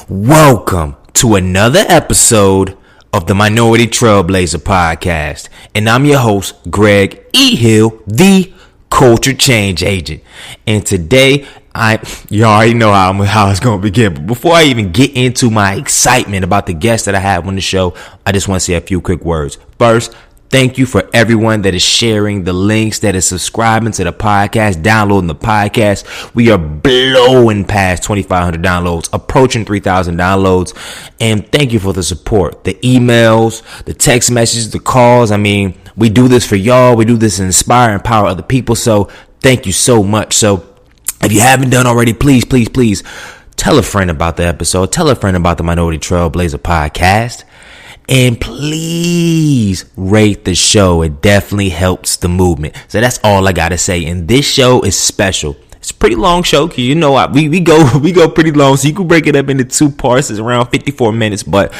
Welcome to another episode of the Minority Trailblazer podcast. And I'm your host, Greg E. Hill, the Culture Change Agent. And today, you already know how it's going to begin. But before I even get into my excitement about the guests that I have on the show, I just want to say a few quick words. First, thank you for everyone that is sharing the links, that is subscribing to the podcast, downloading the podcast. We are blowing past 2,500 downloads, approaching 3,000 downloads. And thank you for the support, the emails, the text messages, the calls. I mean, we do this for y'all. We do this to inspire and empower other people. So thank you so much. So if you haven't done already, please tell a friend about the episode. Tell a friend about the Minority Trailblazer podcast. And please rate the show. It definitely helps the movement. So that's all I got to say. And this show is special. It's a pretty long show. You know, we go pretty long. So you can break it up into two parts. It's around 54 minutes. But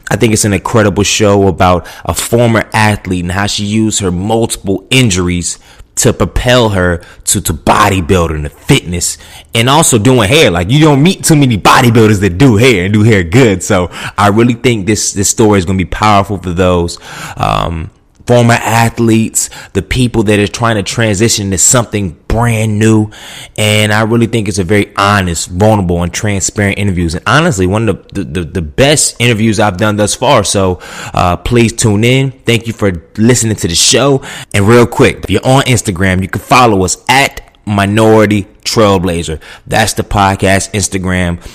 I think it's an incredible show about a former athlete and how she used her multiple injuries to propel her to bodybuilding, to fitness, and also doing hair. Like, you don't meet too many bodybuilders that do hair and do hair good. So I really think this story is going to be powerful for those former athletes, the people that are trying to transition to something brand new. And I really think it's a very honest, vulnerable, and transparent interviews. And honestly, one of the best interviews I've done thus far. So please tune in. Thank you for listening to the show. And real quick, if you're on Instagram, you can follow us at Minority Trailblazer. That's the podcast Instagram.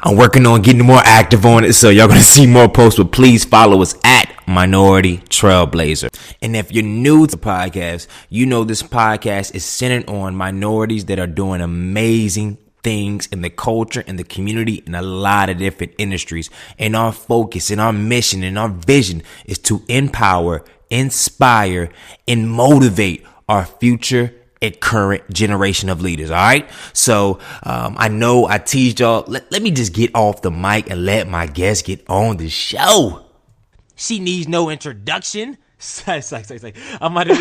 I'm working on getting more active on it, so y'all gonna see more posts, but please follow us at Minority Trailblazer. And if you're new to the podcast, you know this podcast is centered on minorities that are doing amazing things in the culture, in the community, in a lot of different industries. And our focus and our mission and our vision is to empower, inspire, and motivate our future and current generation of leaders. All right. So I know I teased y'all. Let me just get off the mic and let my guest get on the show. She needs no introduction. I'm about to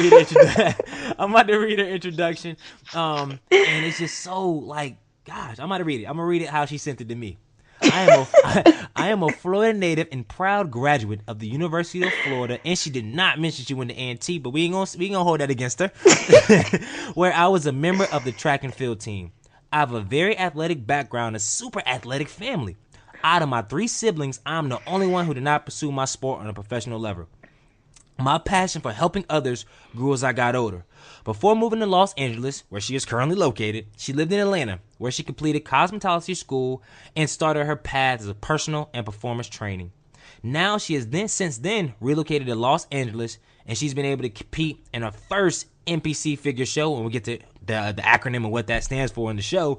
read her introduction. And it's just so like, gosh, I'm about to read it. I'm gonna read it how she sent it to me. I am a Florida native and proud graduate of the University of Florida, and she did not mention she went to A&T, but we ain't gonna hold that against her. Where I was a member of the track and field team. I have a very athletic background, a super athletic family. Out of my 3 siblings, I'm the only one who did not pursue my sport on a professional level. My passion for helping others grew as I got older. Before moving to Los Angeles, where she is currently located, she lived in Atlanta, where she completed cosmetology school and started her path as a personal and performance training. Now she has since then relocated to Los Angeles, and she's been able to compete in her first NPC figure show, and we'll get to the acronym of what that stands for in the show.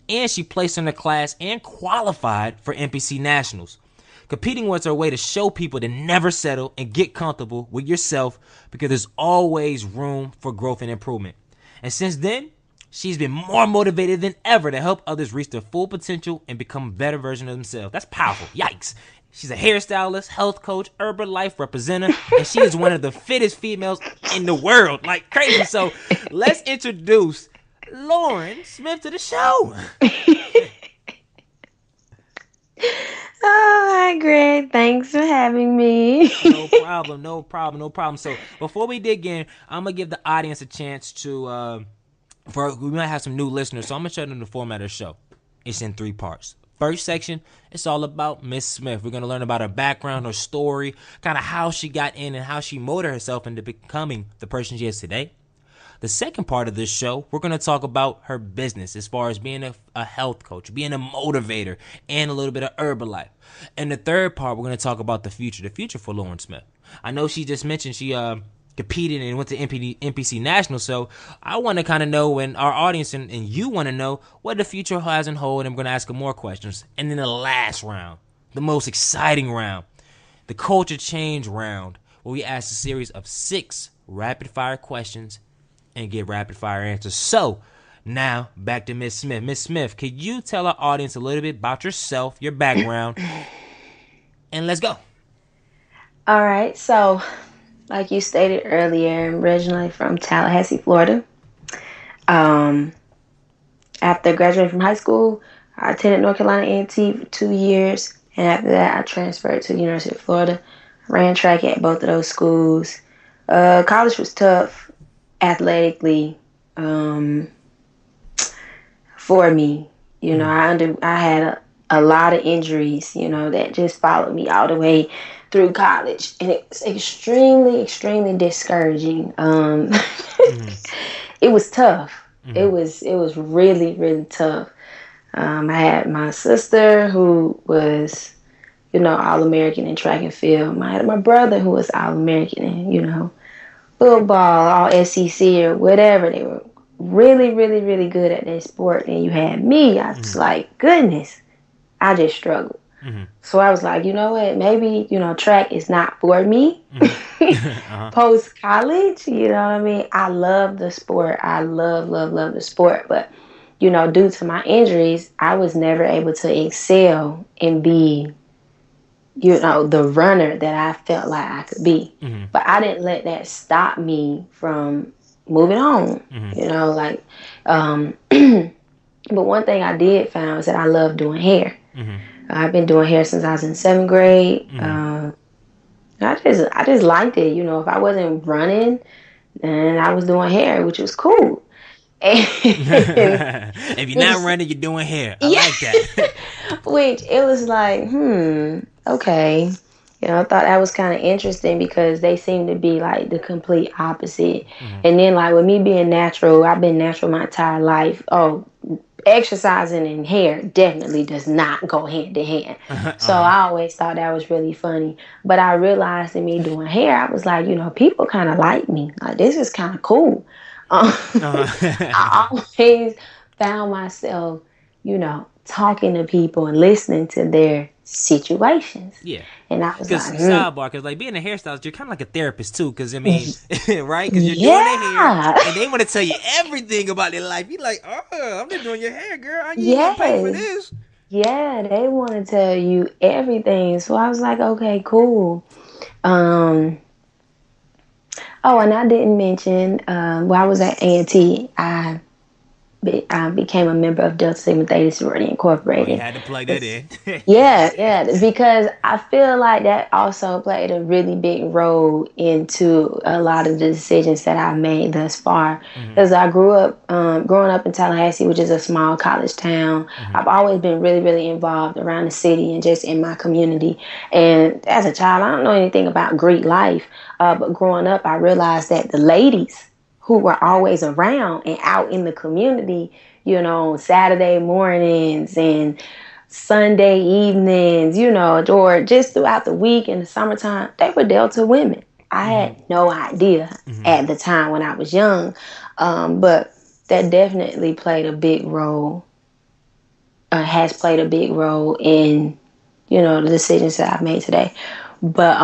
And she placed in the class and qualified for NPC Nationals. Competing was her way to show people to never settle and get comfortable with yourself, because there's always room for growth and improvement. And since then, she's been more motivated than ever to help others reach their full potential and become a better version of themselves. That's powerful. Yikes. She's a hairstylist, health coach, Herbalife representative, and she is one of the fittest females in the world. Like crazy. So let's introduce Lauren Smith to the show. Oh, hi, Greg. Thanks for having me. No problem. So before we dig in, I'm going to give the audience a chance to, we might have some new listeners, so I'm going to show them the format of the show. It's in 3 parts. First section, it's all about Miss Smith. We're going to learn about her background, her story, kind of how she got in and how she molded herself into becoming the person she is today. The second part of this show, we're going to talk about her business as far as being a health coach, being a motivator, and a little bit of Herbalife. And the third part, we're going to talk about the future for Lauren Smith. I know she just mentioned she competed and went to NPC National, so I want to kind of know, and our audience and you want to know what the future has in hold, and I'm going to ask her more questions. And then the last round, the most exciting round, the culture change round, where we ask a series of 6 rapid-fire questions and get rapid fire answers. So now back to Miss Smith. Miss Smith, could you tell our audience a little bit about yourself, your background, and let's go. All right. So like you stated earlier, I'm originally from Tallahassee, Florida. After graduating from high school, I attended North Carolina A&T for 2 years, and after that, I transferred to the University of Florida. I ran track at both of those schools. College was tough athletically for me. You know, I had a lot of injuries, you know, that just followed me all the way through college, and it was extremely, extremely discouraging. It was tough. It was really, really tough. I had my sister who was, you know, All-American in track and field. I had my brother who was All-American in, you know, football, all SEC or whatever. They were really, really, really good at their sport. And you had me. I was like, goodness, I just struggled. So I was like, you know what, maybe, you know, track is not for me. Post college, you know what I mean? I love the sport. I love the sport. But, you know, due to my injuries, I was never able to excel and be, you know, the runner that I felt like I could be. But I didn't let that stop me from moving on, you know, like, but one thing I did find was that I love doing hair. I've been doing hair since I was in 7th grade. I just liked it. You know, if I wasn't running, then I was doing hair, which was cool. If you're not running, you're doing hair. I like that. Which it was like, okay. You know, I thought that was kind of interesting because they seem to be like the complete opposite. And then like with me being natural, I've been natural my entire life. Oh, exercising and hair definitely does not go hand in hand. So I always thought that was really funny. But I realized in me doing hair, I was like, you know, people kind of like me. Like, this is kind of cool. I always found myself, you know, talking to people and listening to their situations. Yeah. And I was like, sidebar, because like being a hairstylist, you're kind of like a therapist too. Because I mean, right? Because you're doing their hair, and they want to tell you everything about their life. You're like, oh, I'm just doing your hair, girl. I need to pay for this. Yeah, they want to tell you everything. So I was like, okay, cool. Oh, and I didn't mention while I was at A&T, I became a member of Delta Sigma Theta Sorority Incorporated. Oh, you had to plug that in. yeah, because I feel like that also played a really big role into a lot of the decisions that I've made thus far. Because I growing up in Tallahassee, which is a small college town, I've always been really, really involved around the city and just in my community. And as a child, I don't know anything about Greek life, but growing up, I realized that the ladies who were always around and out in the community, you know, Saturday mornings and Sunday evenings, you know, or just throughout the week in the summertime, they were Delta women. I had no idea at the time when I was young, but that definitely played a big role, has played a big role in, you know, the decisions that I've made today. But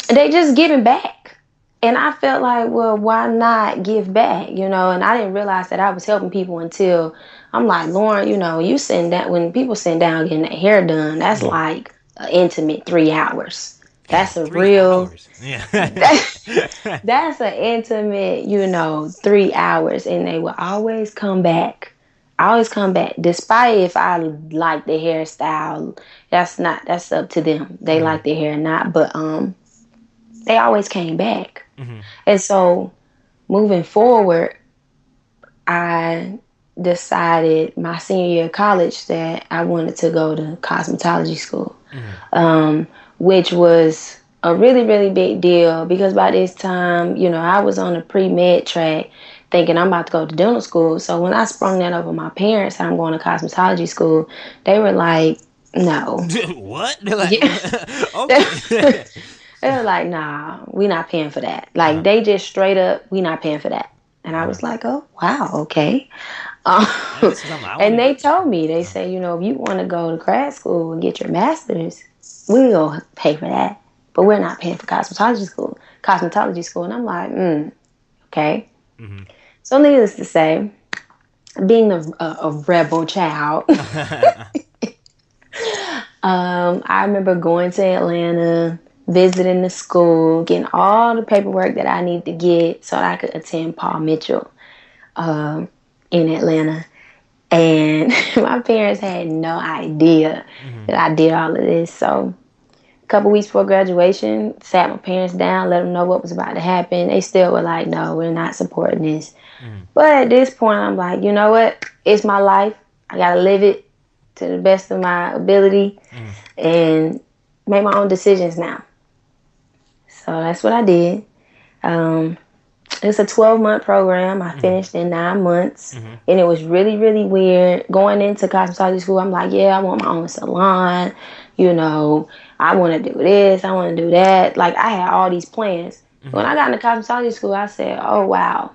they just giving back. And I felt like, well, why not give back, you know? And I didn't realize that I was helping people until I'm like, Lauren, you know, when people sit down getting their hair done, that's like an intimate 3 hours. That's a 3 hours. Yeah. That's an intimate, you know, 3 hours. And they will always come back. Despite if I like the hairstyle, that's up to them. They like their hair or not. But they always came back. And so moving forward, I decided my senior year of college that I wanted to go to cosmetology school, which was a really, really big deal because by this time, you know, I was on a pre-med track thinking I'm about to go to dental school. So when I sprung that over my parents that I'm going to cosmetology school, they were like, no. What? They're like, okay. They were like, nah, we not paying for that. Like, they just straight up, we not paying for that. And I was like, oh, wow, okay. And they told me, they say, you know, if you want to go to grad school and get your master's, we'll pay for that. But we're not paying for cosmetology school. And I'm like, okay. So needless to say, being a rebel child, I remember going to Atlanta, visiting the school, getting all the paperwork that I needed to get so that I could attend Paul Mitchell in Atlanta. And my parents had no idea that I did all of this. So a couple weeks before graduation, sat my parents down, let them know what was about to happen. They still were like, no, we're not supporting this. But at this point, I'm like, you know what? It's my life. I got to live it to the best of my ability and make my own decisions now. So that's what I did. It's a 12-month program. I finished in 9 months. And it was really, really weird. Going into cosmetology school, I'm like, yeah, I want my own salon. You know, I want to do this. I want to do that. Like, I had all these plans. When I got into cosmetology school, I said, oh, wow.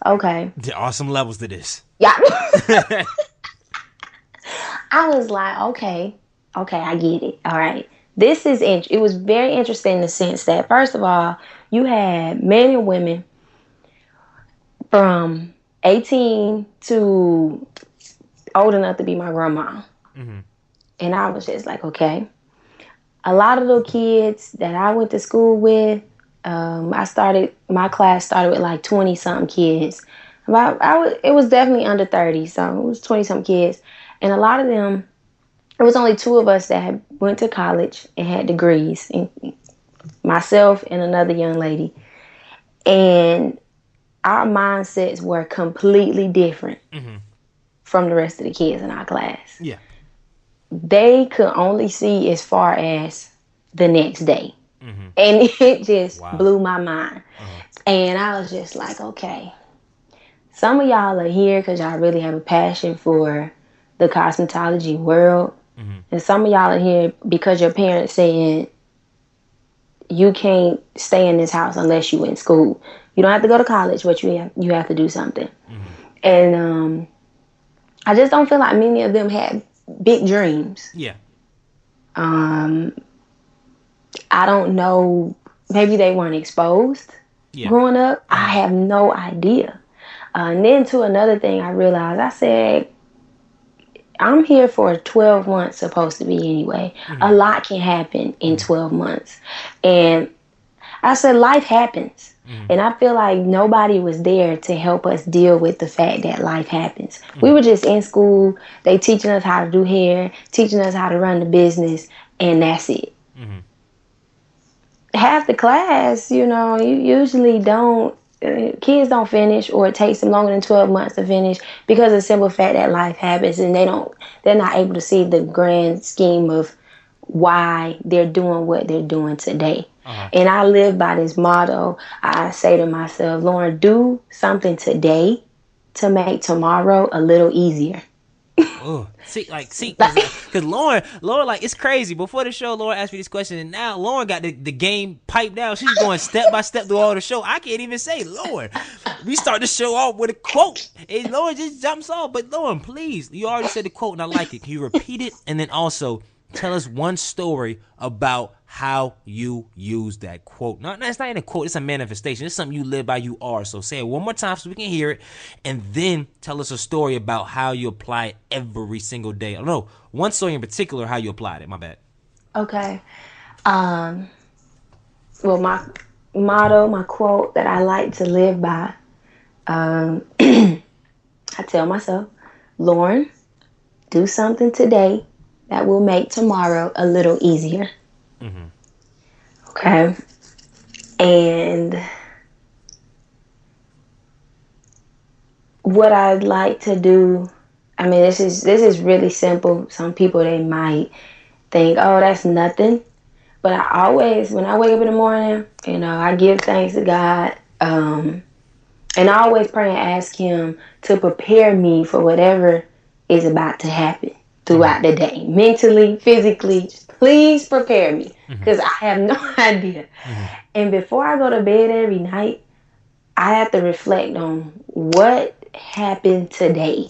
Okay. There are some levels to this. Yeah. I was like, okay, I get it. All right. This is it was very interesting in the sense that, first of all, you had men and women from 18 to old enough to be my grandma. And I was just like, okay. A lot of the kids that I went to school with, my class started with like 20-something kids. It was definitely under 30, so it was 20-something kids. And a lot of them, it was only 2 of us that had went to college and had degrees, and myself and another young lady. And our mindsets were completely different from the rest of the kids in our class. Yeah. They could only see as far as the next day. And it just blew my mind. And I was just like, okay, some of y'all are here because y'all really have a passion for the cosmetology world. And some of y'all are here because your parents saying you can't stay in this house unless you in school. You don't have to go to college, but you have to do something. And I just don't feel like many of them had big dreams. Yeah. I don't know. Maybe they weren't exposed growing up. I have no idea. And then to another thing I realized, I said, I'm here for 12 months supposed to be anyway. A lot can happen in 12 months. And I said, life happens. And I feel like nobody was there to help us deal with the fact that life happens. We were just in school. They teaching us how to do hair, teaching us how to run the business, and that's it. Half the class, you know, you usually don't, kids don't finish, or it takes them longer than 12 months to finish because of the simple fact that life happens, and they're not able to see the grand scheme of why they're doing what they're doing today. And I live by this motto. I say to myself, Lauren, do something today to make tomorrow a little easier. Because Lauren, like, it's crazy. Before the show, Lauren asked me this question, and now Lauren got the game piped down. She's going step by step through all the show. I can't even say, Lauren, we start the show off with a quote, and Lauren just jumps off. But Lauren, please, you already said the quote, and I like it. Can you repeat it, and then also tell us one story about how you use that quote? No, it's not even a quote. It's a manifestation. It's something you live by, you are. So say it one more time so we can hear it. And then tell us a story about how you apply it every single day. I don't know. One story in particular, how you applied it. My bad. Okay. Well, my motto, my quote that I like to live by, I tell myself, Lauren, do something today that will make tomorrow a little easier. Okay. And what I'd like to do, I mean, this is really simple. Some people, they might think, oh, that's nothing. But I always, when I wake up in the morning, you know, I give thanks to God. And I always pray and ask him to prepare me for whatever is about to happen throughout the day. Mentally, physically, please prepare me, because I have no idea. And before I go to bed every night, I have to reflect on what happened today.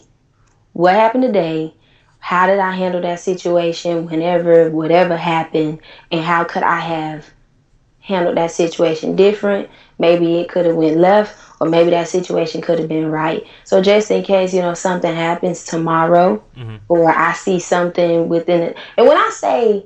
What happened today? How did I handle that situation whatever happened? And how could I have handled that situation different? Maybe it could have went left, or maybe that situation could have been right. So just in case, you know, something happens tomorrow, or I see something within it. And when I say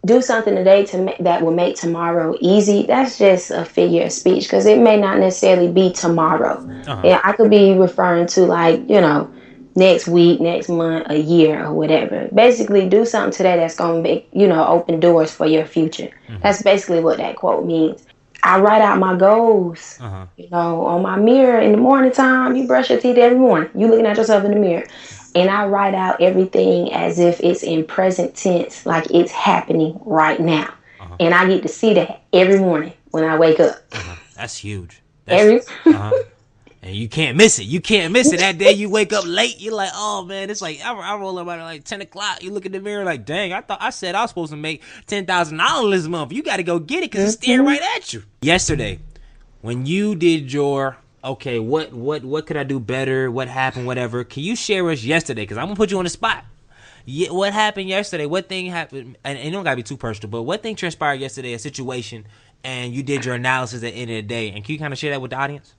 do something today that will make tomorrow easy, that's just a figure of speech, because it may not necessarily be tomorrow. Yeah, I could be referring to, like, you know, next week, next month, a year, or whatever. Basically, do something today that's going to make, open doors for your future. That's basically what that quote means. I write out my goals, on my mirror in the morning time. You brush your teeth every morning. You looking at yourself in the mirror. And I write out everything as if it's in present tense, like it's happening right now. And I get to see that every morning when I wake up. That's huge. And you can't miss it. You can't miss it. That day you wake up late, you're like, oh man, it's like I roll up at like 10 o'clock. You look in the mirror like, dang, I said I was supposed to make $10,000 this month. You got to go get it because it's staring right at you. Yesterday, when you did your okay, what could I do better? What happened? Whatever. Can you share with us yesterday? Because I'm gonna put you on the spot. Yeah, what happened yesterday? What thing happened? And it don't gotta be too personal, but what thing transpired yesterday? A situation, and you did your analysis at the end of the day. And can you kind of share that with the audience?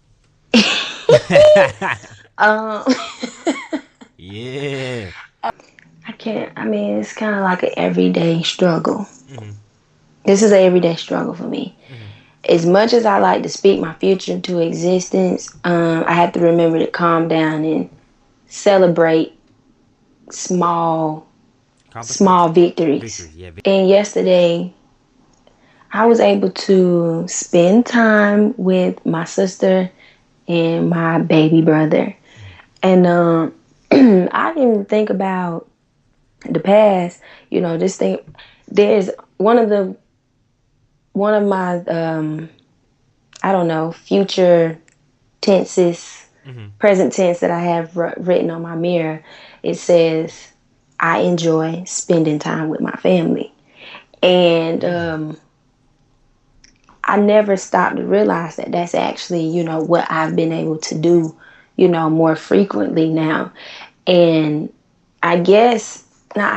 Yeah. I can't. I mean, it's kind of like an everyday struggle. This is an everyday struggle for me. As much as I like to speak my future into existence, I have to remember to calm down and celebrate small victories. And yesterday, I was able to spend time with my sister and my baby brother. And I didn't think about the past, just think there's one of my I don't know, future tenses, present tense that I have written on my mirror. It says, I enjoy spending time with my family. And I never stopped to realize that that's actually, what I've been able to do, more frequently now. And yesterday I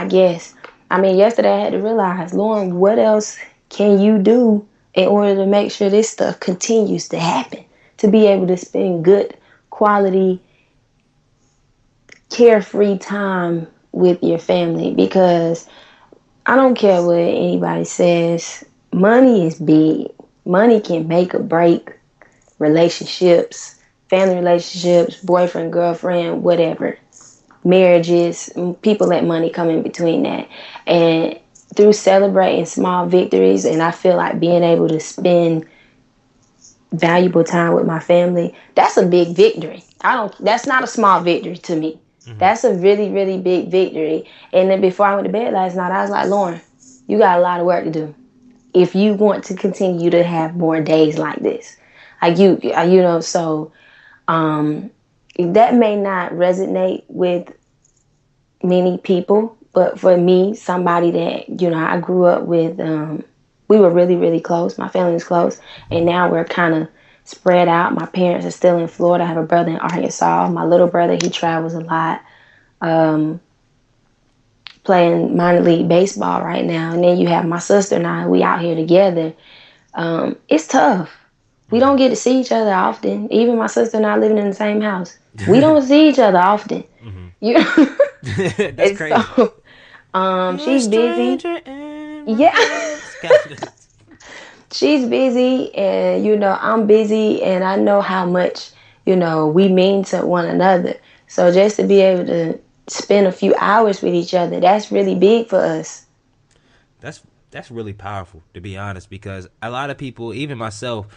had to realize, Lauren, what else can you do in order to make sure this stuff continues to happen? To be able to spend good quality, carefree time with your family. Because I don't care what anybody says, money is big. Money can make or break relationships, family relationships, boyfriend, girlfriend, whatever. Marriages, people let money come in between that. And through celebrating small victories, and I feel like being able to spend valuable time with my family, that's a big victory. That's not a small victory to me. That's a really, really big victory. And then before I went to bed last night, I was like, Lauren, you got a lot of work to do if you want to continue to have more days like this. Like so that may not resonate with many people, but for me, somebody that, I grew up with, we were really, really close. My family was close. And now we're kind of spread out. My parents are still in Florida. I have a brother in Arkansas. My little brother, he travels a lot, playing minor league baseball right now. And then you have my sister and I, we out here together. It's tough. We don't get to see each other often. Even my sister and I living in the same house. We don't see each other often. That's crazy. So, she's busy. Yeah. She's busy, and I'm busy, and I know how much we mean to one another. So just to be able to spend a few hours with each other, that's really big for us. That's really powerful, to be honest, because a lot of people, even myself,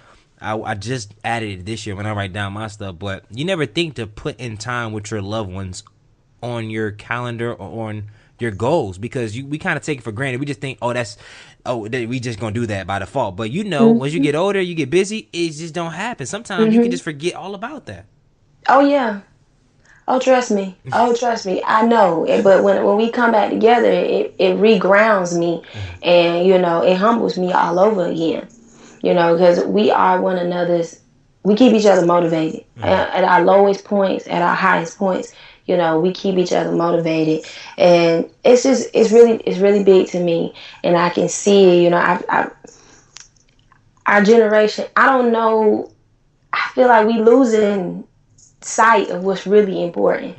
I just added it this year when I write down my stuff, but you never think to put in time with your loved ones on your calendar or on your goals, because we kind of take it for granted. We just think, we just gonna do that by default. But once you get older, you get busy, it just don't happen. Sometimes you can just forget all about that. Oh yeah. Oh, trust me. I know. But when we come back together, it regrounds me, and it humbles me all over again. Because we are one another's. We keep each other motivated at our lowest points, at our highest points. We keep each other motivated, and it's really big to me, and I can see, our generation. I don't know. I feel like we losing sight of what's really important.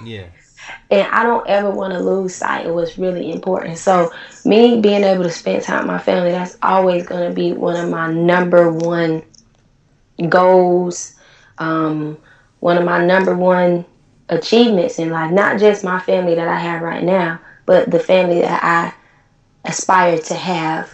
Yeah. And I don't ever want to lose sight of what's really important. So me being able to spend time with my family, that's always going to be one of my number one goals. One of my number one achievements in life. Not just my family that I have right now, but the family that I aspire to have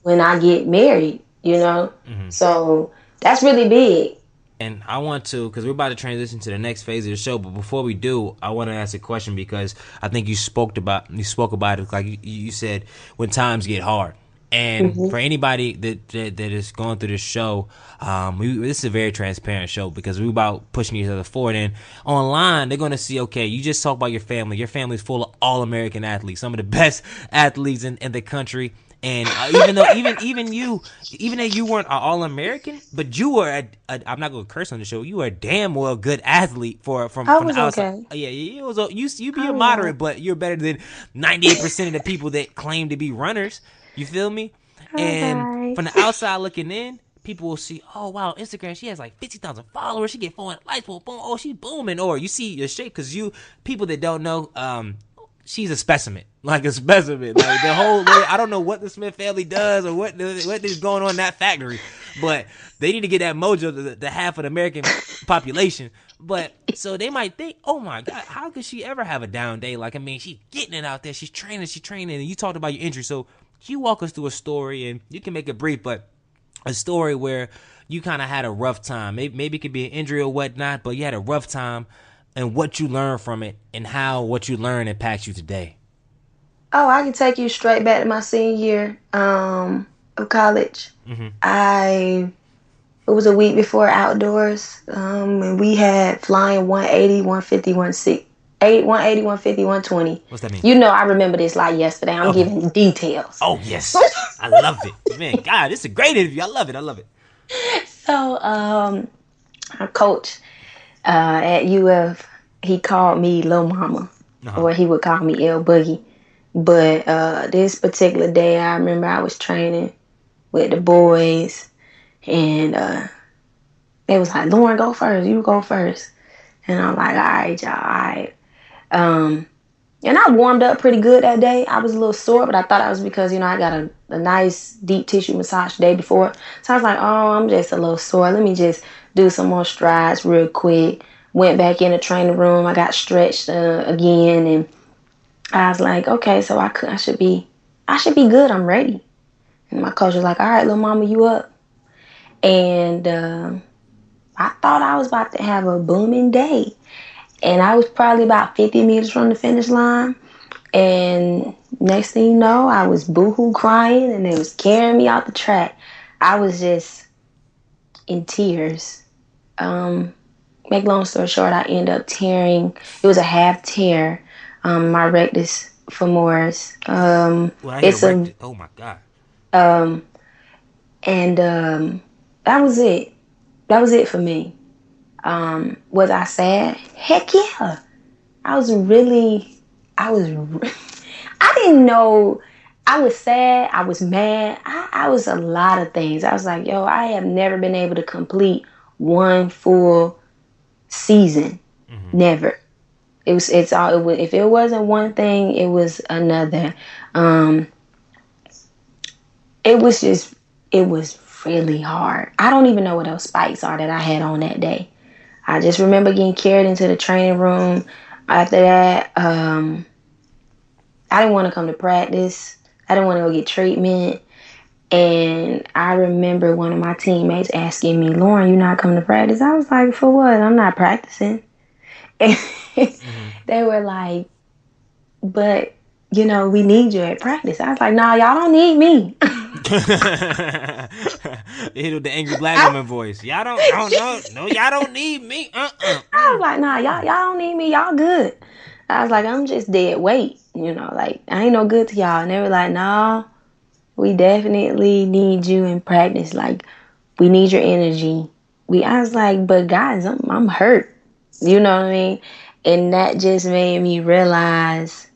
when I get married, you know? So that's really big. And I want to, because we're about to transition to the next phase of the show, but before we do, I want to ask a question because I think you spoke about it, like you said, when times get hard. And for anybody that is going through this show, this is a very transparent show because we're about pushing each other forward. And online, they're going to see, okay, you just talk about your family. Your family's full of all-American athletes, some of the best athletes in the country. And even though you weren't an All-American, but you were I'm not going to curse on the show. You were a damn well good athlete from the outside. Okay. Yeah, you be a moderate, but you're better than 98% of the people that claim to be runners. You feel me? And from the outside looking in, people will see, oh wow, Instagram, she has like 50,000 followers. She get 400 likes, boom, boom. Oh, she's booming. Or you see your shape because people that don't know, she's a specimen, like a specimen. Like the whole, I don't know what the Smith family does or what is going on in that factory, but they need to get that mojo to half of the American population. But so they might think, oh my God, how could she ever have a down day? Like, I mean, she's getting it out there. She's training. And you talked about your injury. So you walk us through a story, and you can make it brief, but a story where you kind of had a rough time. Maybe it could be an injury or whatnot, but you had a rough time. And what you learned from it, and how what you learned impacts you today. Oh, I can take you straight back to my senior year of college. It was a week before outdoors, and we had flying 180, 150, 180, 150, 120. What's that mean? You know, I remember this like yesterday. I'm giving details. Oh, yes. I love it. Man, God, this is a great interview. I love it. So, our coach at UF, he called me Lil Mama, or he would call me L Boogie. But this particular day, I remember I was training with the boys, and they was like, Lauren, go first. You go first. And I'm like, all right, y'all, all right. And I warmed up pretty good that day. I was a little sore, but I thought that was because, I got a nice deep tissue massage the day before. So I was like, oh, I'm just a little sore. Let me just do some more strides real quick. Went back in the training room. I got stretched again, and I was like, okay, so I should be good. I'm ready. And my coach was like, all right, little mama, you up. And I thought I was about to have a booming day. And I was probably about 50 meters from the finish line. And next thing you know, I was boohoo crying, and they was carrying me out the track. I was just in tears. Make long story short, I ended up tearing. It was a half tear. My rectus femoris. Oh my God. And that was it. That was it for me. Was I sad? Heck yeah. I didn't know. I was sad. I was mad. I was a lot of things. I was like, yo, I have never been able to complete one full season. Never. If it wasn't one thing, it was another. It was really hard. I don't even know what those spikes are that I had on that day. I just remember getting carried into the training room. After that, I didn't want to come to practice. I didn't want to go get treatment. And I remember one of my teammates asking me, Lauren, you not coming to practice? I was like, for what? I'm not practicing. And they were like, but, we need you at practice. I was like, nah, y'all don't need me. They hit with the angry black woman voice. Y'all don't need me. I was like, nah, y'all don't need me. Y'all good. I was like, I'm just dead weight. Like, I ain't no good to y'all. And they were like, no, we definitely need you in practice. Like, we need your energy. I was like, but guys, I'm hurt. You know what I mean? And that just made me realize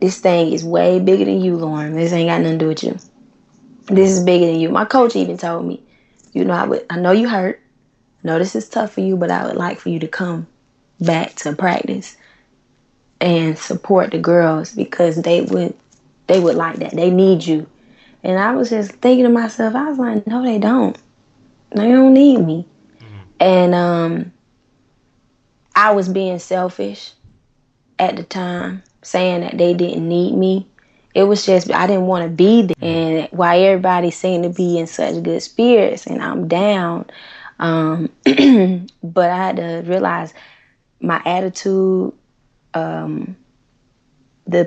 this thing is way bigger than you, Lauren. This ain't got nothing to do with you. This is bigger than you. My coach even told me, I know you hurt. I know this is tough for you, but I would like for you to come back to practice and support the girls because they would like that. They need you. And I was just thinking to myself, I was like, no, they don't. They don't need me. And I was being selfish at the time, saying that they didn't need me. It was just, I didn't want to be there. And while everybody seemed to be in such good spirits and I'm down, but I had to realize my attitude, the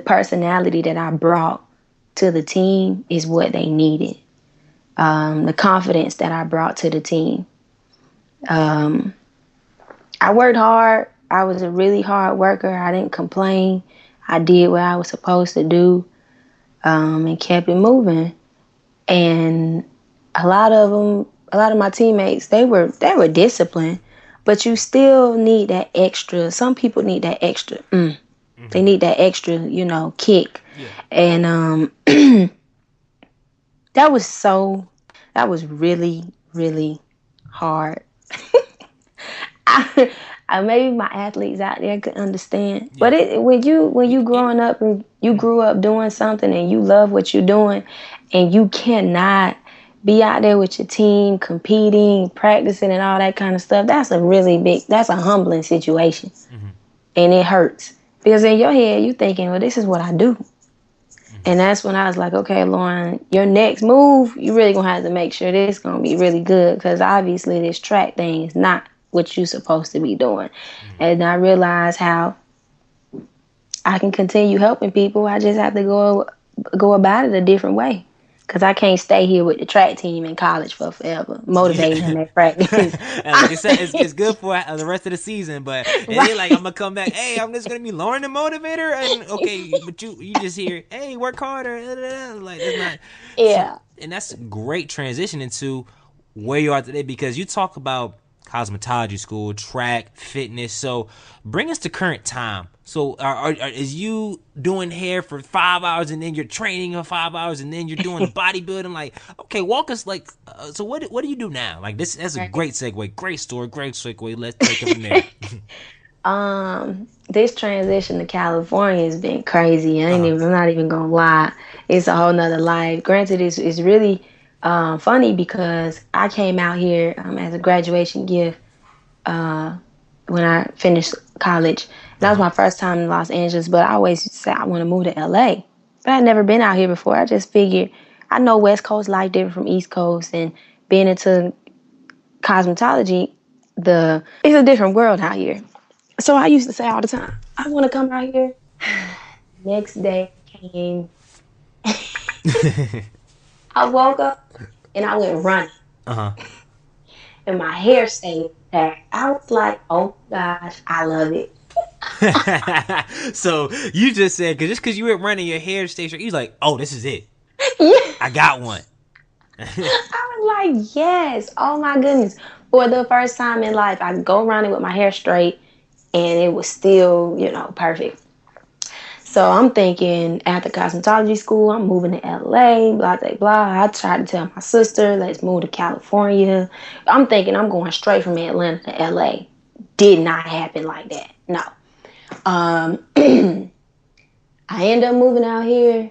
personality that I brought to the team is what they needed. The confidence that I brought to the team. I worked hard. I was a really hard worker. I didn't complain. I did what I was supposed to do, and kept it moving. And a lot of my teammates, they were disciplined, but you still need that extra. Some people need that extra. They need that extra, kick. Yeah. And that was really, really hard. Maybe my athletes out there could understand. Yeah. But when you growing up and you grew up doing something and you love what you're doing, and you cannot be out there with your team competing, practicing, and all that kind of stuff, that's a humbling situation. Mm-hmm. And it hurts. Because in your head, you're thinking, well, this is what I do. Mm-hmm. And that's when I was like, okay, Lauren, your next move, you really going to have to make sure this going to be really good. Because obviously this track thing is not what you're supposed to be doing. Mm-hmm. And I realized how I can continue helping people. I just have to go about it a different way. Because I can't stay here with the track team in college for forever, motivating them at practice. Like you said, it's good for the rest of the season, but it ain't like I'm going to come back, hey, I'm just going to be Lauren the motivator, and okay, but you just hear, hey, work harder, like it's not. Yeah. So, and that's a great transition into where you are today, because you talk about cosmetology school, track, fitness. So bring us to current time. So is you doing hair for 5 hours and then you're training for 5 hours and then you're doing bodybuilding? Like, okay, walk us so what do you do now? Like that's a great segue, great story, great segue. Let's take it from there. This transition to California has been crazy. I'm not even gonna lie. It's a whole nother life. Granted, it's really funny because I came out here as a graduation gift when I finished college. That was my first time in Los Angeles, but I always said I want to move to LA. But I'd never been out here before. I just figured I know West Coast life different from East Coast, and being into cosmetology, it's a different world out here. So I used to say all the time, I want to come out here. Next day came. I woke up and I went running. And my hair stayed back. I was like, oh gosh, I love it. So you just said, because you were running, your hair stayed straight. You was like, oh, this is it. Yeah. I got one. I was like, yes. Oh my goodness. For the first time in life, I go running with my hair straight and it was still, perfect. So I'm thinking after cosmetology school, I'm moving to LA, blah, blah, blah. I tried to tell my sister, let's move to California. I'm thinking I'm going straight from Atlanta to LA. Did not happen like that. No. I ended up moving out here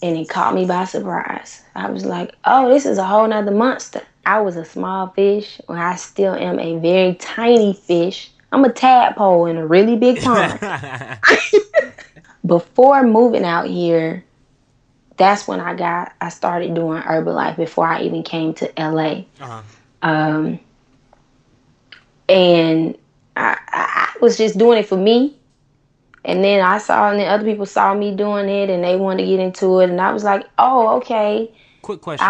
and it caught me by surprise. I was like, oh, this is a whole nother monster. I was a small fish, or I still am a very tiny fish. I'm a tadpole in a really big pond. Before moving out here, that's when I started doing Herbalife before I even came to LA. And I was just doing it for me. And then and then other people saw me doing it and they wanted to get into it. And I was like, oh, okay. Quick question.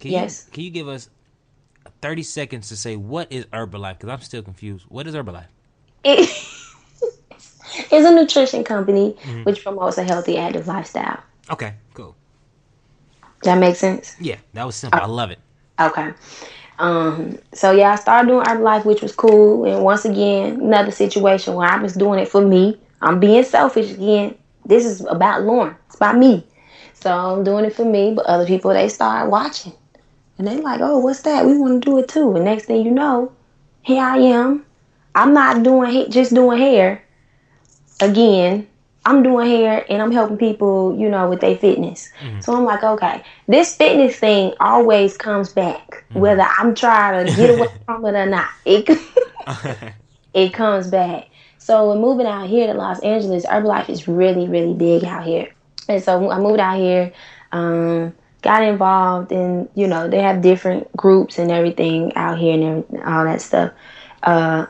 Can you give us 30 seconds to say, what is Herbalife? Because I'm still confused. What is Herbalife? It's a nutrition company which promotes a healthy, active lifestyle. Okay, cool. That makes sense? Yeah, that was simple. I love it. Okay. So yeah, I started doing Herbalife, which was cool. And once again, another situation where I was doing it for me. I'm being selfish again. This is about Lauren. It's about me. So I'm doing it for me. But other people, they start watching. And they like, oh, what's that? We want to do it too. And next thing you know, here I am. I'm not just doing hair. Again, I'm doing hair and I'm helping people, with their fitness. So I'm like, okay, this fitness thing always comes back, whether I'm trying to get away from it or not. it comes back. So when moving out here to Los Angeles, Herbalife is really, really big out here. And so I moved out here, got involved in, they have different groups and everything out here and all that stuff. And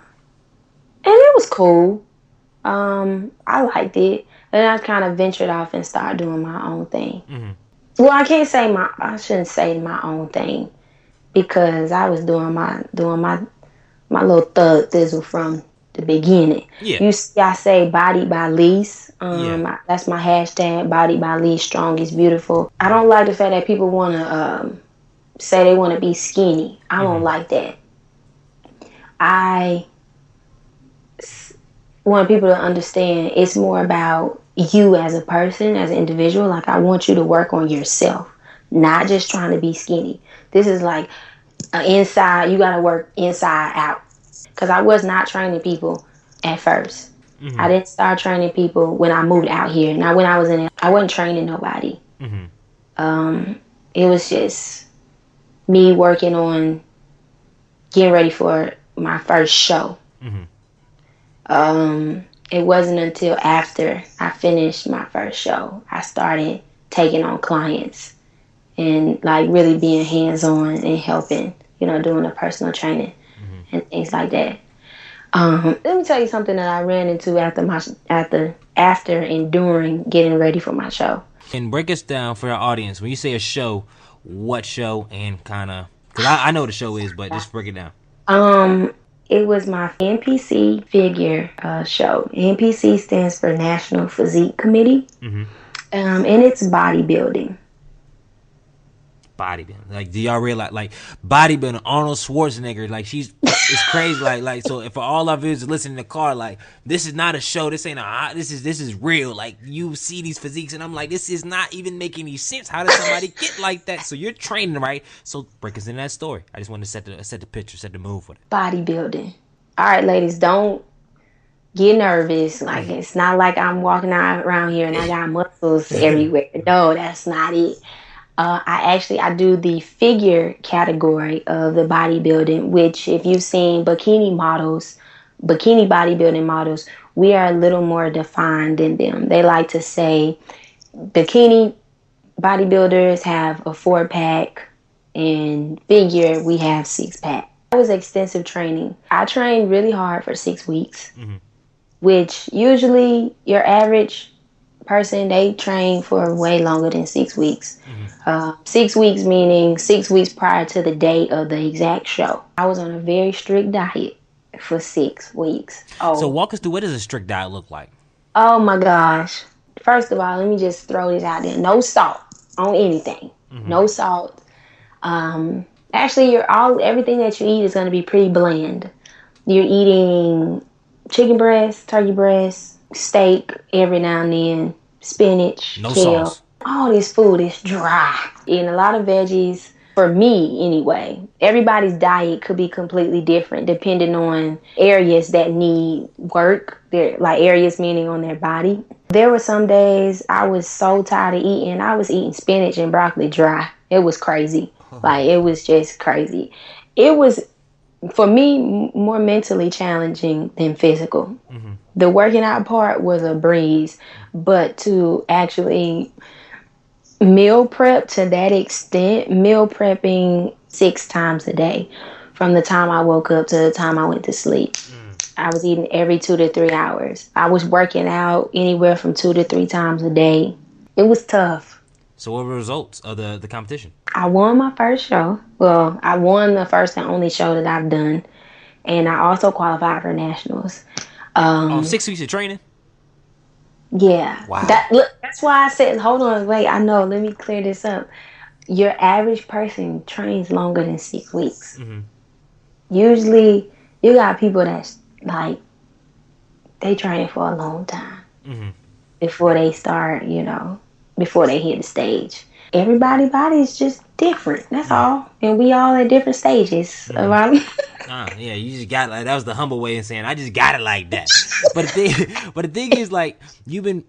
it was cool. I liked it. And I kind of ventured off and started doing my own thing. Mm-hmm. Well, I shouldn't say my own thing, because I was doing my little thug thizzle from the beginning. Yeah. I say body by lease. That's my hashtag, body by lease, strong is beautiful. I don't like the fact that people want to say they want to be skinny. I don't like that. I want people to understand it's more about you as a person, as an individual. Like, I want you to work on yourself, not just trying to be skinny. This is like inside, you got to work inside out. Because I was not training people at first. Mm-hmm. I didn't start training people when I moved out here. Now, when I was in it, I wasn't training nobody. Mm-hmm. It was just me working on getting ready for my first show. Mm-hmm. It wasn't until after I finished my first show, I started taking on clients and like really being hands-on and helping, doing the personal training and things like that. Let me tell you something that I ran into after and during getting ready for my show. And break us down for our audience. When you say a show, what show, and kind of, because I know what the show is, but just break it down. It was my NPC figure show. NPC stands for National Physique Committee. Mm-hmm. And it's bodybuilding. Bodybuilding. Like, do y'all realize, like, bodybuilding, Arnold Schwarzenegger, like, it's crazy. like, so if for all our viewers listening in the car, like, this is not a show. This ain't this is real. Like, you see these physiques, and I'm like, this is not even making any sense. How does somebody get like that? So you're training, right? So break us in that story. I just wanted to set the picture, set the mood for it. Bodybuilding. All right, ladies, don't get nervous. Like, it's not like I'm walking out around here and I got muscles everywhere. No, that's not it. I do the figure category of the bodybuilding, which if you've seen bikini bodybuilding models, we are a little more defined than them. They like to say bikini bodybuilders have a 4-pack and figure we have 6-pack. That was extensive training. I trained really hard for 6 weeks, which usually your average person, they train for way longer than 6 weeks. 6 weeks meaning 6 weeks prior to the date of the exact show. I was on a very strict diet for 6 weeks. So walk us through, what does a strict diet look like? Oh my gosh. First of all, let me just throw this out there. No salt on anything. No salt. Actually, everything that you eat is going to be pretty bland. You're eating chicken breast, turkey breast, steak every now and then, spinach, no kale. Sauce. All this food is dry. Eating a lot of veggies, for me anyway. Everybody's diet could be completely different depending on areas that need work. They're like areas meaning on their body. There were some days I was so tired of eating. I was eating spinach and broccoli dry. It was crazy. Like, it was just crazy. It was, for me, more mentally challenging than physical. The working out part was a breeze, but to actually meal prep to that extent, meal prepping 6 times a day, from the time I woke up to the time I went to sleep. I was eating every 2 to 3 hours. I was working out anywhere from 2 to 3 times a day. It was tough. So what were the results of the competition? I won my first show. Well, I won the first and only show that I've done. And I also qualified for nationals. 6 weeks of training? Yeah. Wow. That's why I said, hold on, wait, I know, let me clear this up. Your average person trains longer than 6 weeks. Usually, you got people that's like, they train for a long time before they start, before they hit the stage. Everybody's body is just different. That's all. And we all at different stages of our yeah, you just got, like, that was the humble way of saying I just got it like that. But the thing is, like, you've been,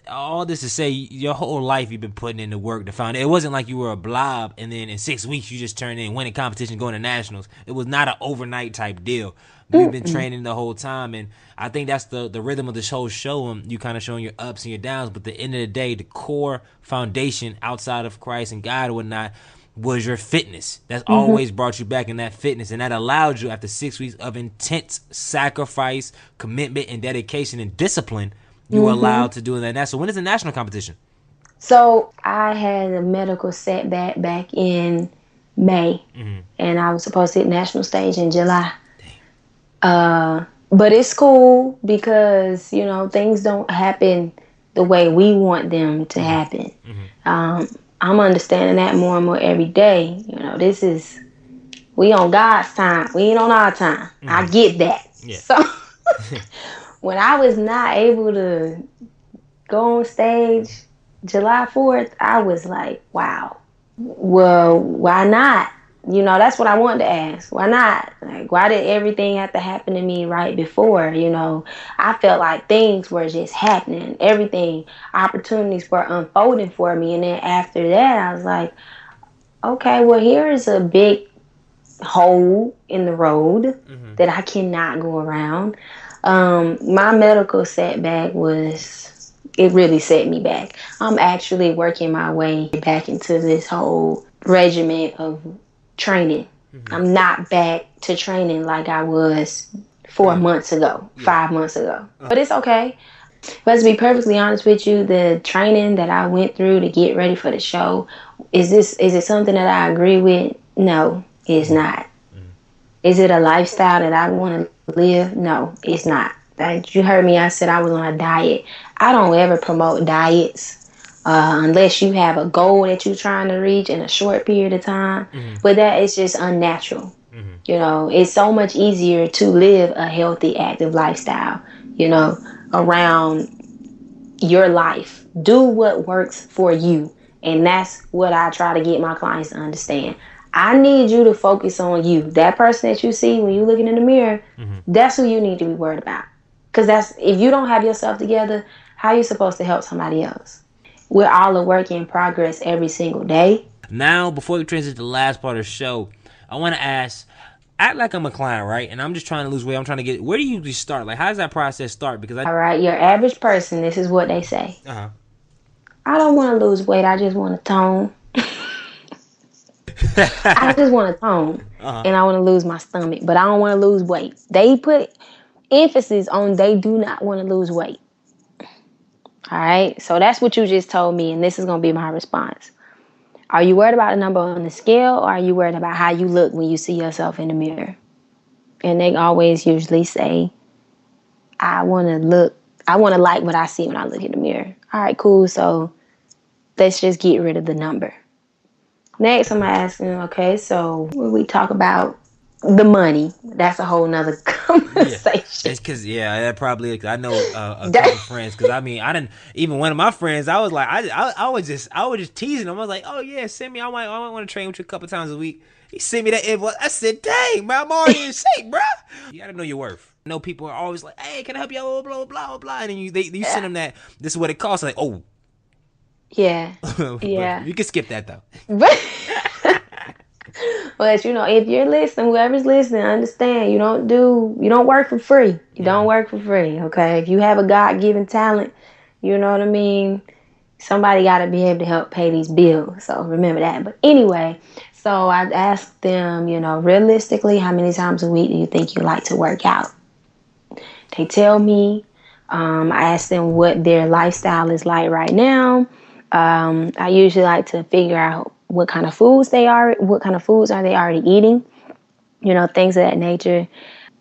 all this to say, your whole life you've been putting in the work to find it. It wasn't like you were a blob and then in 6 weeks you just turned in winning competition, going to nationals. It was not an overnight type deal. You've been training the whole time, and I think that's the rhythm of this whole show. You kind of showing your ups and your downs, but at the end of the day, the core foundation outside of Christ and God and whatnot was your fitness. That's always brought you back in that fitness, and that allowed you, after 6 weeks of intense sacrifice, commitment, and dedication and discipline, you were allowed to do that. So when is the national competition? So I had a medical setback back in May, and I was supposed to hit national stage in July. But it's cool because, you know, things don't happen the way we want them to happen. I'm understanding that more and more every day. You know, we on God's time. We ain't on our time. I get that. Yeah. So when I was not able to go on stage July 4th, I was like, wow. Well, why not? You know, that's what I wanted to ask. Why not? Like, why did everything have to happen to me right before? You know, I felt like things were just happening. Opportunities were unfolding for me. And then after that, I was like, okay, well, here is a big hole in the road that I cannot go around. My medical setback it really set me back. I'm actually working my way back into this whole regimen of training. I'm not back to training like I was 4 months ago, 5 months ago. But it's okay. But to be perfectly honest with you, the training that I went through to get ready for the show, is it something that I agree with? No, it's not. Is it a lifestyle that I want to live? No, it's not. You heard me, I said I was on a diet. I don't ever promote diets unless you have a goal that you're trying to reach in a short period of time. But that is just unnatural. You know, it's so much easier to live a healthy, active lifestyle, you know, around your life. Do what works for you. And that's what I try to get my clients to understand. I need you to focus on you. That person that you see when you're looking in the mirror, that's who you need to be worried about. Because if you don't have yourself together, how are you supposed to help somebody else? We're all a work in progress every single day. Now, before we transition to the last part of the show, I want to act like I'm a client, right? And I'm just trying to lose weight. I'm trying to where do you usually start? Like, how does that process start? Because all right, your average person, this is what they say. I don't want to lose weight. I just want to tone. I just want to tone. And I want to lose my stomach. But I don't want to lose weight. They put emphasis on they do not want to lose weight. All right, so that's what you just told me, and this is going to be my response. Are you worried about the number on the scale, or are you worried about how you look when you see yourself in the mirror? And they always usually say, I want to like what I see when I look in the mirror. All right, cool, so let's just get rid of the number. Next, I'm going to ask them, okay, so when we talk about the money, that's a whole nother conversation. It's because that probably, I know a couple friends, because I didn't, even one of my friends, I was like, I was just teasing him. I was like, oh yeah, send me, I might want to train with you a couple times a week. He sent me that invoice. I said, dang, bro, I'm already in shape, bro. You gotta know your worth. I know people are always like, hey, can I help you out, blah, blah, blah, blah, and then you send them that, this is what it costs, like, oh. Yeah, yeah. You can skip that though. But you know, if you're listening, whoever's listening, understand you don't work for free. You don't work for free, okay? If you have a God-given talent, you know what I mean? Somebody got to be able to help pay these bills. So remember that. But anyway, so I asked them, you know, realistically, how many times a week do you think you like to work out? They tell me. I asked them what their lifestyle is like right now. I usually like to figure out what kind of foods are they already eating, you know, things of that nature.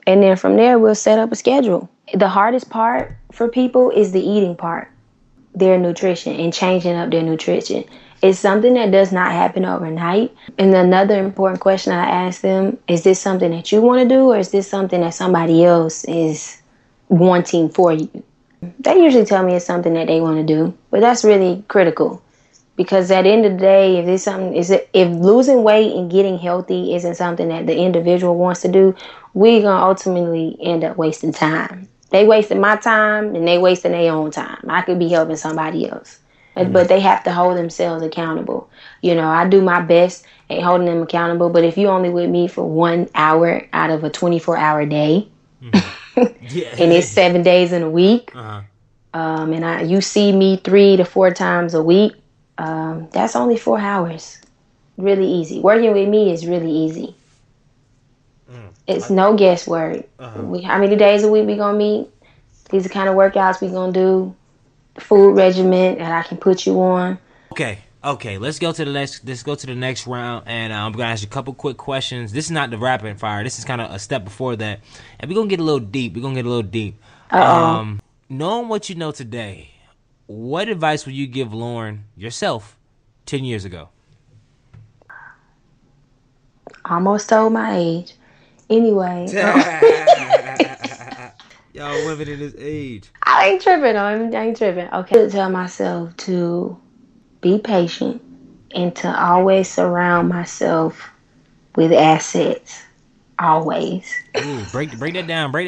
And then from there, we'll set up a schedule. The hardest part for people is the eating part, their nutrition and changing up their nutrition. It's something that does not happen overnight. And another important question I ask them, is this something that you want to do, or is this something that somebody else is wanting for you? They usually tell me it's something that they want to do, but that's really critical. Because at the end of the day, if losing weight and getting healthy isn't something that the individual wants to do, we're going to ultimately end up wasting time. They wasted my time and they wasting their own time. I could be helping somebody else. But they have to hold themselves accountable. You know, I do my best at holding them accountable. But if you're only with me for 1 hour out of a 24-hour day, Yeah. And it's 7 days in a week. And you see me 3 to 4 times a week. That's only 4 hours. Really easy. Working with me is really easy. It's no guesswork. How many days a week we gonna meet? These are the kind of workouts we gonna do. Food regimen that I can put you on. Okay. Let's go to the next round, and I'm gonna ask you a couple quick questions. This is not the rapid fire. This is kind of a step before that, and we're gonna get a little deep. Knowing what you know today, what advice would you give Lauren yourself 10 years ago? Almost told my age. Anyway. Y'all women in this age. I ain't tripping. Okay. To tell myself to be patient and to always surround myself with assets. Always. Ooh, break that down. What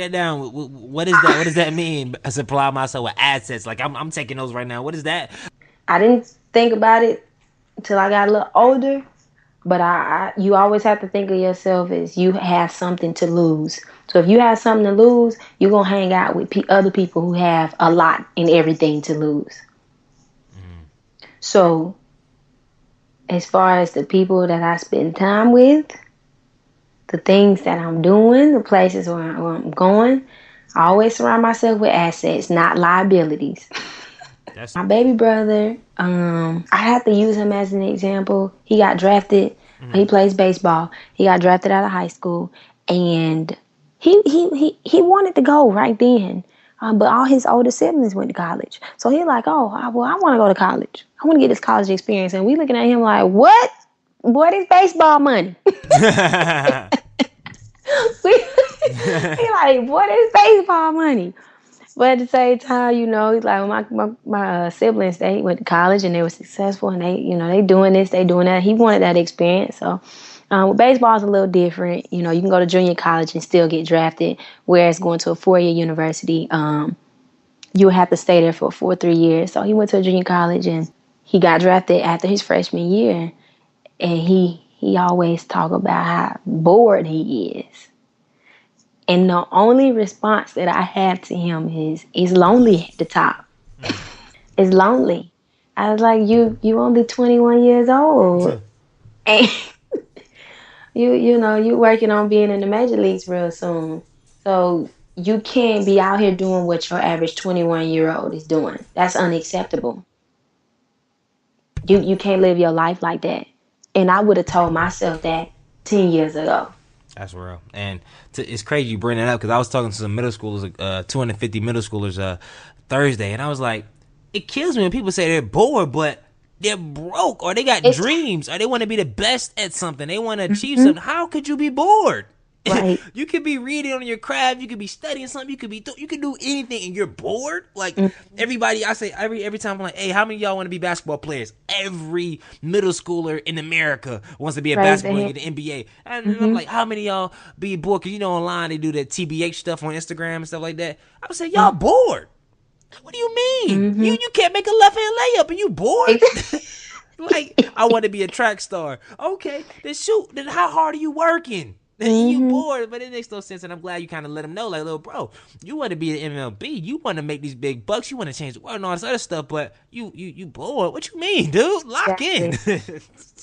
is that? What does that mean? Supply myself with assets. Like I'm taking those right now. What is that? I didn't think about it until I got a little older. But you always have to think of yourself as you have something to lose. So if you have something to lose, you're going to hang out with other people who have a lot and everything to lose. So as far as the people that I spend time with, the things that I'm doing, the places where I'm going, I always surround myself with assets, not liabilities. My baby brother, I have to use him as an example. He got drafted. He plays baseball. He got drafted out of high school, and he wanted to go right then. But all his older siblings went to college, so he's like, "Oh, I want to go to college. I want to get this college experience." And we looking at him like, "What? What is baseball money?" He like, "What is baseball money?" But at the same time, like my siblings, they went to college and they were successful, and they doing this, they doing that. He wanted that experience. So baseball is a little different. You can go to junior college and still get drafted, whereas going to a 4-year university, you would have to stay there for a full 3 years. So he went to a junior college and he got drafted after his freshman year, and he always talk about how bored he is. And the only response that I have to him is, it's lonely at the top. It's lonely. I was like, you only 21 years old. And you working on being in the major leagues real soon. So you can't be out here doing what your average 21-year-old is doing. That's unacceptable. You can't live your life like that. And I would have told myself that 10 years ago. That's real. And it's crazy you bring that up, because I was talking to some middle schoolers, 250 middle schoolers Thursday, and I was like, it kills me when people say they're bored, but they're broke, or they got dreams, or they want to be the best at something. They want to achieve something. How could you be bored? Right. You could be reading on your craft. You could be studying something. You could do anything, and you're bored. Like everybody, I say every time I'm like, hey, how many of y'all want to be basketball players? Every middle schooler in America wants to be a basketball player in the NBA. And I'm like, how many of y'all be bored? Because online they do that TBH stuff on Instagram and stuff like that. I would say y'all bored. What do you mean? You can't make a left hand layup and you bored? Like, I want to be a track star. Okay, then shoot. Then how hard are you working? You bored, but it makes no sense, and I'm glad you kind of let them know, like, little bro, you want to be an MLB, you want to make these big bucks, you want to change the world and all this other stuff, but you bored. What you mean, dude? Lock in.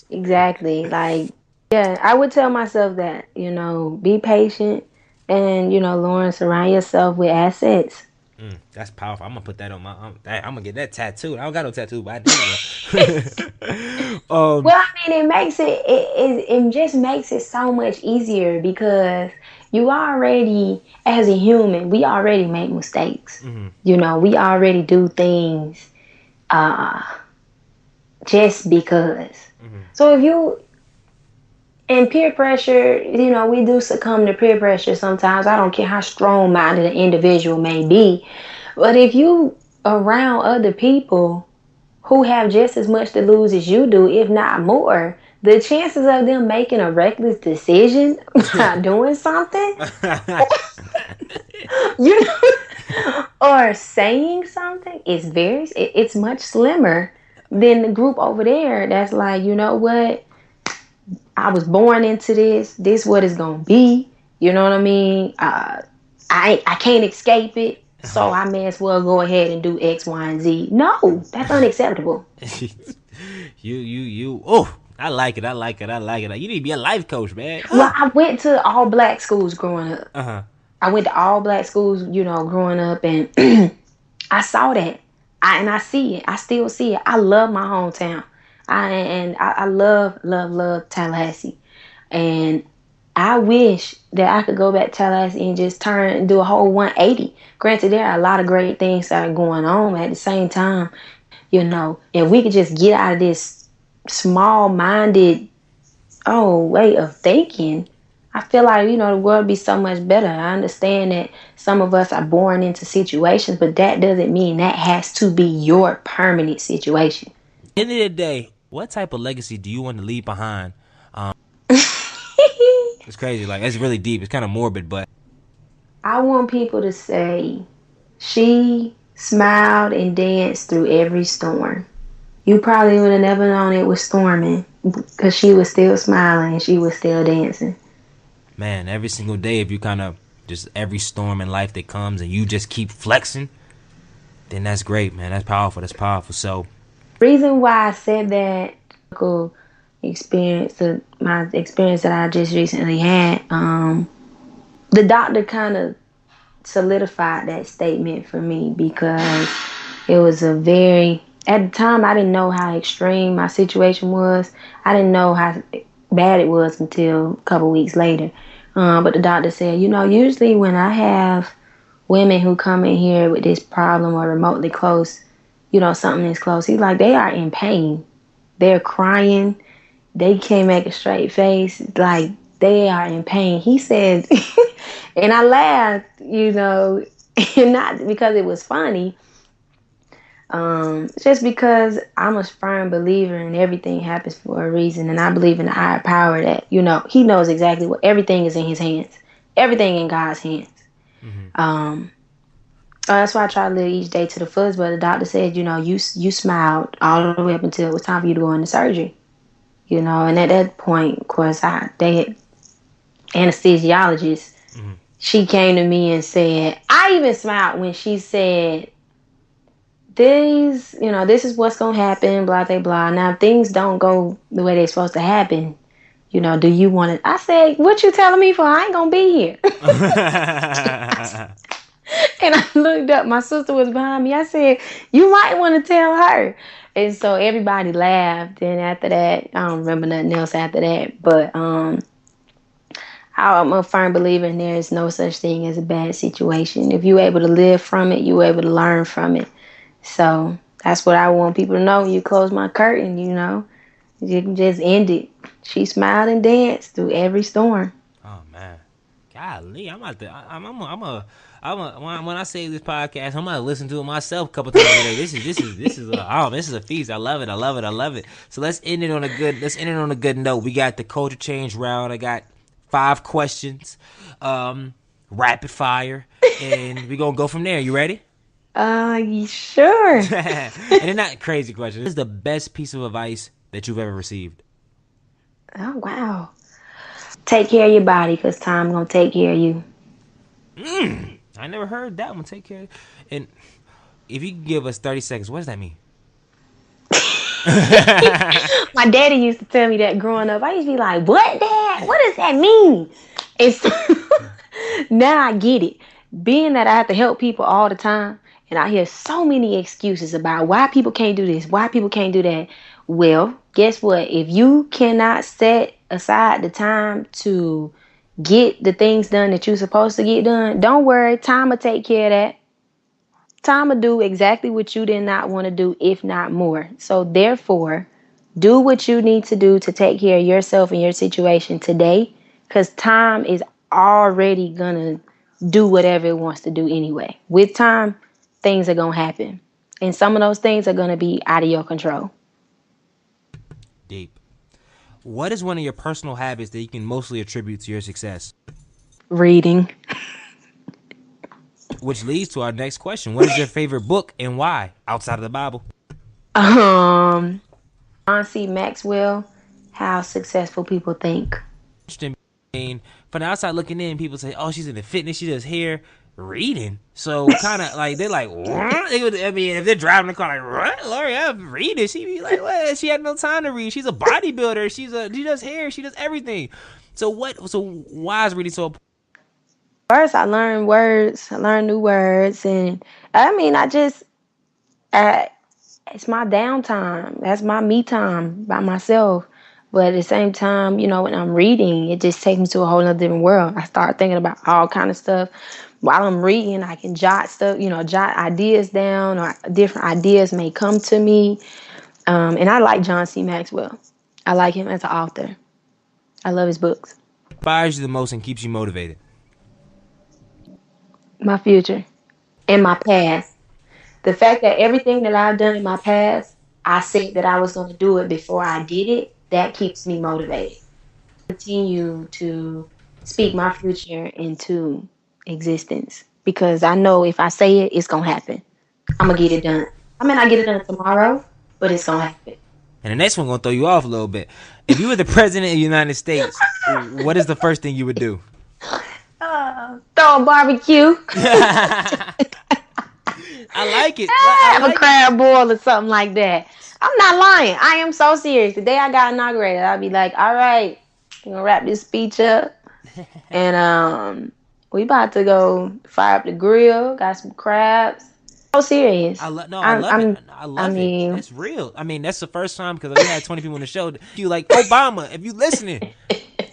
Exactly. Like, yeah, I would tell myself that, be patient, and Lauren, surround yourself with assets. That's powerful. I'm gonna put that on my. I'm gonna get that tattooed. I don't got no tattoo, but I do. Well, I mean, it just makes it so much easier, because you already, as a human, we already make mistakes. We already do things just because. So if you, and peer pressure, we do succumb to peer pressure sometimes. I don't care how strong-minded an individual may be. But if you around other people who have just as much to lose as you do, if not more, the chances of them making a reckless decision by doing something, or saying something, it's much slimmer than the group over there that's like, you know what? I was born into this. This what it's going to be. You know what I mean? I can't escape it, so I may as well go ahead and do X, Y, and Z. No, that's unacceptable. you. Oh, I like it. You need to be a life coach, man. Well, I went to all black schools growing up. Uh-huh. I went to all black schools, growing up, and I saw that. I see it. I still see it. I love my hometown. I love Tallahassee. And I wish that I could go back to Tallahassee and just turn and do a whole 180. Granted, there are a lot of great things that are going on at the same time, if we could just get out of this small-minded, way of thinking, I feel like, the world would be so much better. I understand that some of us are born into situations, but that doesn't mean that has to be your permanent situation. At the end of the day, what type of legacy do you want to leave behind? It's crazy. Like, it's really deep. It's kind of morbid, but I want people to say, she smiled and danced through every storm. You probably would have never known it was storming because she was still smiling and she was still dancing. Man, every single day, if you kind of just every storm in life that comes and you just keep flexing, then that's great, man. That's powerful. So, reason why I said that experience, my experience that I just recently had, the doctor kind of solidified that statement for me because it was at the time I didn't know how extreme my situation was. I didn't know how bad it was until a couple weeks later. But the doctor said, usually when I have women who come in here with this problem or remotely close, something is close, he's like, they are in pain. They're crying. They can't make a straight face. Like, they are in pain. He said, and I laughed, and not because it was funny, just because I'm a firm believer and everything happens for a reason. And I believe in the higher power that, he knows exactly what everything is in his hands. Everything in God's hands. Mm-hmm. That's why I try to live each day to the fullest. But the doctor said, you smiled all the way up until it was time for you to go into surgery. And at that point, of course, they had anesthesiologist. Mm-hmm. She came to me and said, I even smiled when she said, this is what's going to happen, blah, blah, blah. Now, if things don't go the way they're supposed to happen, do you want it? I said, what you telling me for? I ain't going to be here. And I looked up. My sister was behind me. I said, you might want to tell her. And so everybody laughed. And after that, I don't remember nothing else after that. But I'm a firm believer in there is no such thing as a bad situation. If you're able to live from it, you're able to learn from it. So that's what I want people to know. You close my curtain, you can just end it. She smiled and danced through every storm. Oh man, golly, when I say this podcast, I'm gonna listen to it myself a couple times a day. This is a feast. I love it. So let's end it on a good note. We got the culture change round. I got 5 questions, rapid fire, and we're gonna go from there. You ready? Sure. And they're not crazy questions. What is the best piece of advice that you've ever received? Oh, wow. Take care of your body because time going to take care of you. I never heard that one. Take care. And if you can give us 30 seconds, what does that mean? My daddy used to tell me that growing up. I used to be like, what, Dad? What does that mean? And so now I get it. Being that I have to help people all the time, and I hear so many excuses about why people can't do this, why people can't do that. Well, guess what? If you cannot set aside the time to get the things done that you're supposed to get done, don't worry. Time will take care of that. Time will do exactly what you did not want to do, if not more. So therefore, do what you need to do to take care of yourself and your situation today, because time is already going to do whatever it wants to do anyway. With time, things are going to happen. And some of those things are going to be out of your control. Deep. What is one of your personal habits that you can mostly attribute to your success? Reading. Which leads to our next question. What is your favorite book and why, outside of the Bible? John C. Maxwell, How Successful People Think. mean, from the outside looking in, people say, "Oh, she's into fitness. She does hair, reading." So kind of like they're like, what? I mean, if they're driving the car, like, what? Lori, I'm reading. She be like, what? She had no time to read. She's a bodybuilder. She does hair. She does everything. So what? So why is reading so important? First, I learned words. I learned new words, and I mean, it's my downtime. That's my me time by myself. But at the same time, when I'm reading, it just takes me to a whole other different world. I start thinking about all kind of stuff. While I'm reading, I can jot stuff, jot ideas down, or different ideas may come to me. And I like John C. Maxwell. I like him as an author. I love his books. Inspires you the most and keeps you motivated? My future and my past. The fact that everything that I've done in my past, I said that I was going to do it before I did it, that keeps me motivated. Continue to speak my future into existence because I know if I say it, it's going to happen. I'm going to get it done. I may not get it done tomorrow, but it's going to happen. And the next one going to throw you off a little bit. If you were the president of the United States, what is the first thing you would do? Throw a barbecue. I like it. Have a crab boil or something like that. I'm not lying. I am so serious. The day I got inaugurated, I'll be like, all right, I'm going to wrap this speech up. And we about to go fire up the grill. Got some crabs. So serious. I love it. I love it. That's real. I mean, that's the first time because we had 20 people on the show. You like Obama, if you listening,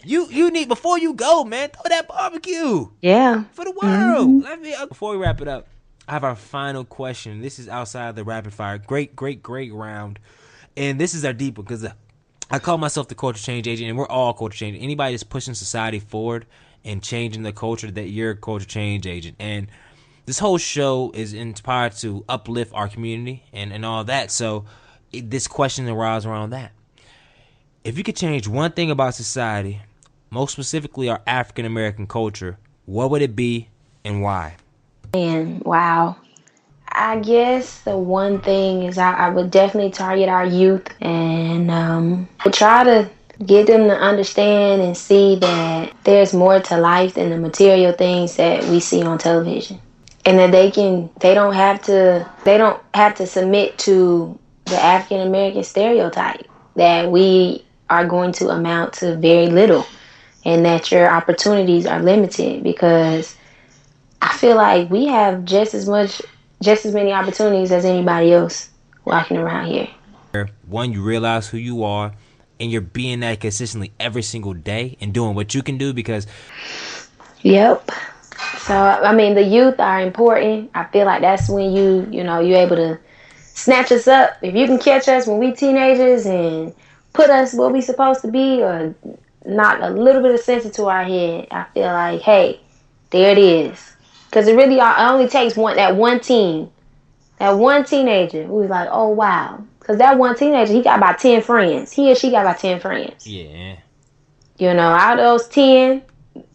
you need, before you go, man, throw that barbecue. Yeah. For the world. Before we wrap it up, I have our final question. This is outside the rapid fire. Great round. And this is our deep one because I call myself the culture change agent, and we're all culture change. Anybody that's pushing society forward and changing the culture, that you're a culture change agent. And this whole show is inspired to uplift our community and all that. So this question arises around that. If you could change one thing about society, most specifically our African American culture, what would it be and why? And wow. I guess the one thing is I would definitely target our youth and try to get them to understand and see that there's more to life than the material things that we see on television. And that they don't have to submit to the African American stereotype that we are going to amount to very little and that your opportunities are limited, because I feel like we have just as many opportunities as anybody else walking around here. One, you realize who you are and you're being that consistently every single day and doing what you can do because... Yep. So, I mean, the youth are important. I feel like that's when you're able to snatch us up. If you can catch us when we teenagers and put us where we supposed to be or knock a little bit of sense into our head, I feel like, hey, there it is. Because it really only takes that one teenager who's like, oh, wow. Because that one teenager, he got about 10 friends. He or she got about 10 friends. Yeah. Out of those 10...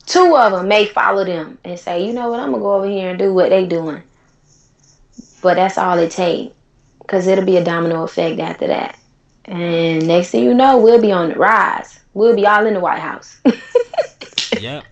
2 of them may follow them and say, you know what, I'm going to go over here and do what they doing. But that's all it takes, because it'll be a domino effect after that. And next thing you know, we'll be on the rise. We'll be all in the White House. Yep.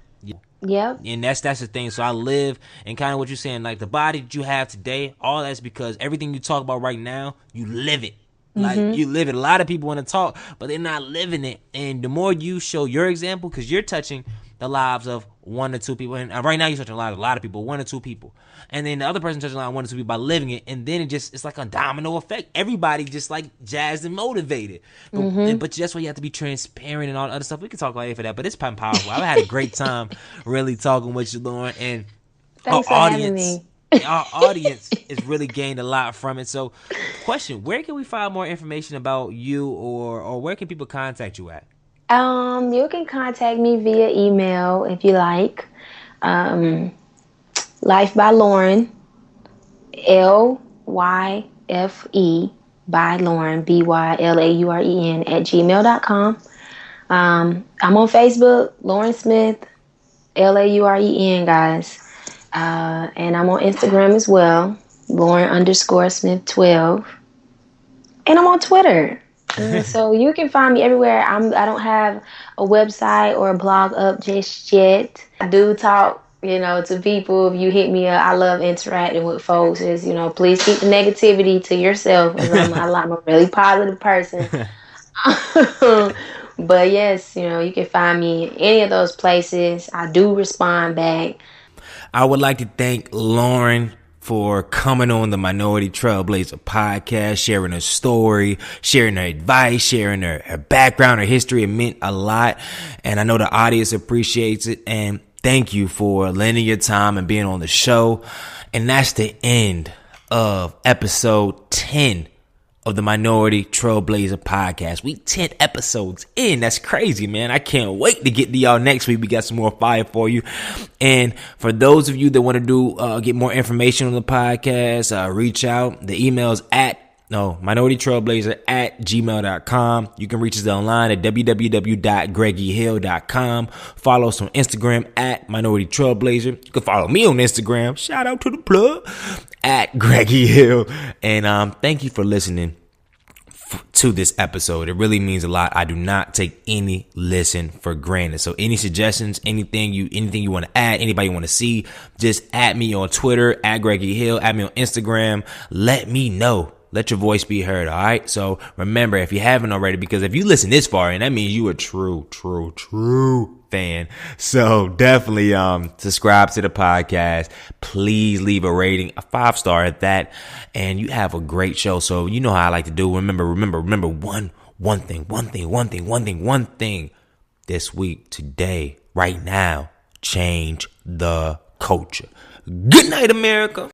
Yep. And that's the thing. So I live, and kind of what you're saying, like the body that you have today, all that's because everything you talk about right now, you live it. Like, you live it. A lot of people want to talk, but they're not living it. And the more you show your example, because you're touching the lives of 1 or 2 people. And right now you're touching a lot of people, 1 or 2 people. And then the other person touching a lot of 1 or 2 people by living it. And then it's like a domino effect. Everybody just like jazzed and motivated. But that's why you have to be transparent and all the other stuff. We can talk later for that, but it's powerful. I've had a great time really talking with you, Lauren. And Thanks for having me. Our audience has really gained a lot from it. So, question, where can we find more information about you or where can people contact you at? You can contact me via email if you like. Life by Lauren, LYFE by Lauren, BYLAUREN @gmail.com. I'm on Facebook, Lauren Smith, LAUREN, guys. And I'm on Instagram as well, Lauren_Smith12. And I'm on Twitter, So you can find me everywhere. I don't have a website or a blog up just yet. I do talk, to people. If you hit me up, I love interacting with folks. Is please keep the negativity to yourself, because I'm a really positive person. But yes, you can find me in any of those places. I do respond back. I would like to thank Lauren for coming on the Minority Trailblazer podcast, sharing her story, sharing her advice, sharing her background, her history. It meant a lot, and I know the audience appreciates it. And thank you for lending your time and being on the show. And that's the end of episode 10 of the Minority Trailblazer podcast. We 10 episodes in. That's crazy, man. I can't wait to get to y'all next week. We got some more fire for you. And for those of you that want to get more information on the podcast, reach out. The email is minoritytrailblazer@gmail.com. You can reach us online at www.greggyhill.com. Follow us on Instagram at Minority Trailblazer. You can follow me on Instagram. Shout out to the plug at Greggy Hill. And thank you for listening to this episode. It really means a lot. I do not take any listen for granted. So any suggestions, anything you want to add, anybody you want to see, just add me on Twitter at Greggy Hill, add me on Instagram. Let me know. Let your voice be heard. All right. So remember, if you haven't already, because if you listen this far, and that means you a true fan. So definitely subscribe to the podcast. Please leave a rating, a 5-star at that. And you have a great show. So you know how I like to do. Remember one thing this week, today, right now. Change the culture. Good night, America.